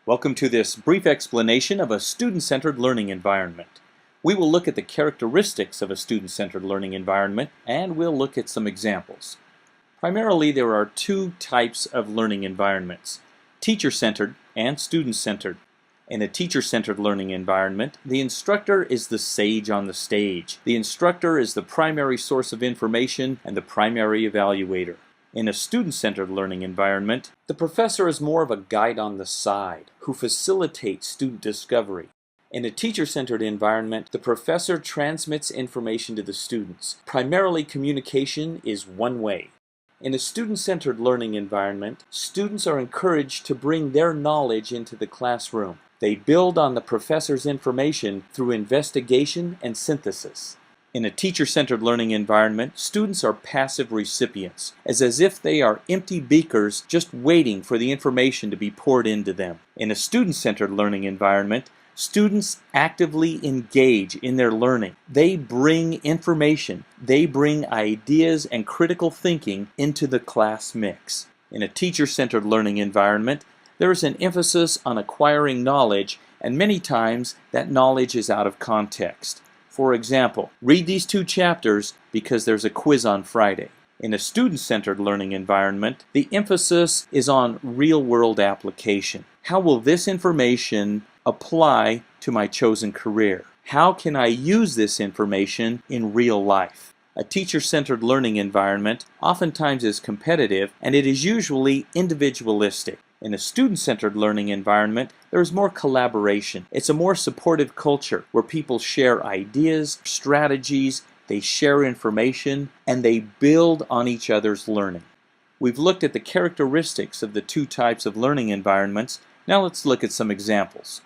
Welcome to this brief explanation of a student-centered learning environment. We will look at the characteristics of a student-centered learning environment, and we'll look at some examples. Primarily, there are two types of learning environments: teacher-centered and student-centered. In a teacher-centered learning environment, the instructor is the sage on the stage. The instructor is the primary source of information and the primary evaluator. In a student-centered learning environment, the professor is more of a guide on the side who facilitates student discovery. In a teacher-centered environment, the professor transmits information to the students. Primarily, communication is one way. In a student-centered learning environment, students are encouraged to bring their knowledge into the classroom. They build on the professor's information through investigation and synthesis. In a teacher-centered learning environment, students are passive recipients, as if they are empty beakers just waiting for the information to be poured into them. In a student-centered learning environment, students actively engage in their learning. They bring information, they bring ideas and critical thinking into the class mix. In a teacher-centered learning environment, there is an emphasis on acquiring knowledge, and many times that knowledge is out of context. For example, read these 2 chapters because there's a quiz on Friday. In a student-centered learning environment, the emphasis is on real-world application. How will this information apply to my chosen career? How can I use this information in real life? A teacher-centered learning environment oftentimes is competitive, and it is usually individualistic. In a student-centered learning environment, there is more collaboration. It's a more supportive culture where people share ideas, strategies, they share information, and they build on each other's learning. We've looked at the characteristics of the 2 types of learning environments. Now let's look at some examples.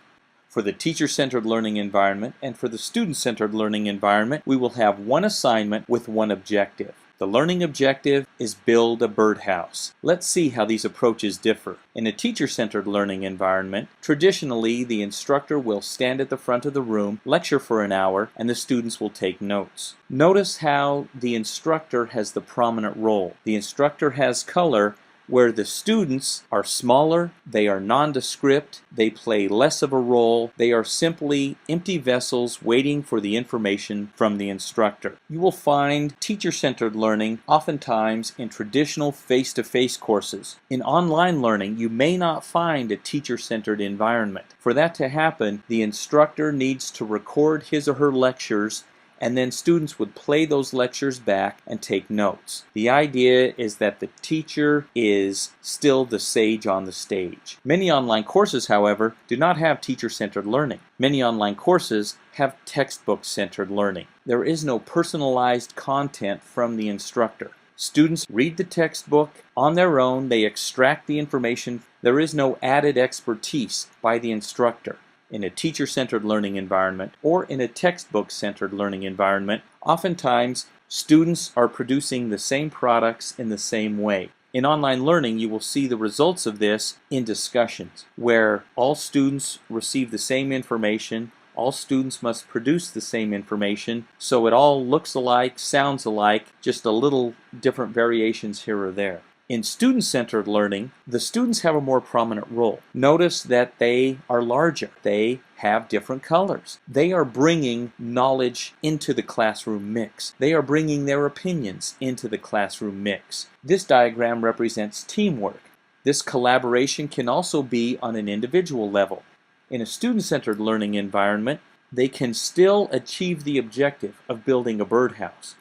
For the teacher-centered learning environment and for the student-centered learning environment, we will have one assignment with one objective. The learning objective is build a birdhouse. Let's see how these approaches differ. In a teacher-centered learning environment, traditionally the instructor will stand at the front of the room, lecture for an hour, and the students will take notes. Notice how the instructor has the prominent role. The instructor has color, where the students are smaller, they are nondescript, they play less of a role, they are simply empty vessels waiting for the information from the instructor. You will find teacher-centered learning oftentimes in traditional face-to-face courses. In online learning, you may not find a teacher-centered environment. For that to happen, the instructor needs to record his or her lectures, and then students would play those lectures back and take notes. The idea is that the teacher is still the sage on the stage. Many online courses, however, do not have teacher-centered learning. Many online courses have textbook-centered learning. There is no personalized content from the instructor. Students read the textbook on their own, they extract the information. There is no added expertise by the instructor. In a teacher-centered learning environment or in a textbook-centered learning environment, oftentimes students are producing the same products in the same way. In online learning, you will see the results of this in discussions, where all students receive the same information, all students must produce the same information, so it all looks alike, sounds alike, just a little different variations here or there. In student-centered learning, the students have a more prominent role. Notice that they are larger. They have different colors. They are bringing knowledge into the classroom mix. They are bringing their opinions into the classroom mix. This diagram represents teamwork. This collaboration can also be on an individual level. In a student-centered learning environment, they can still achieve the objective of building a birdhouse,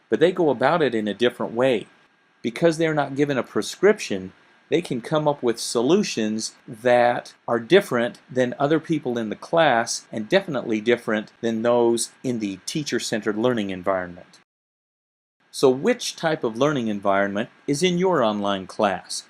but they go about it in a different way. Because they're not given a prescription, they can come up with solutions that are different than other people in the class and definitely different than those in the teacher-centered learning environment. So which type of learning environment is in your online class?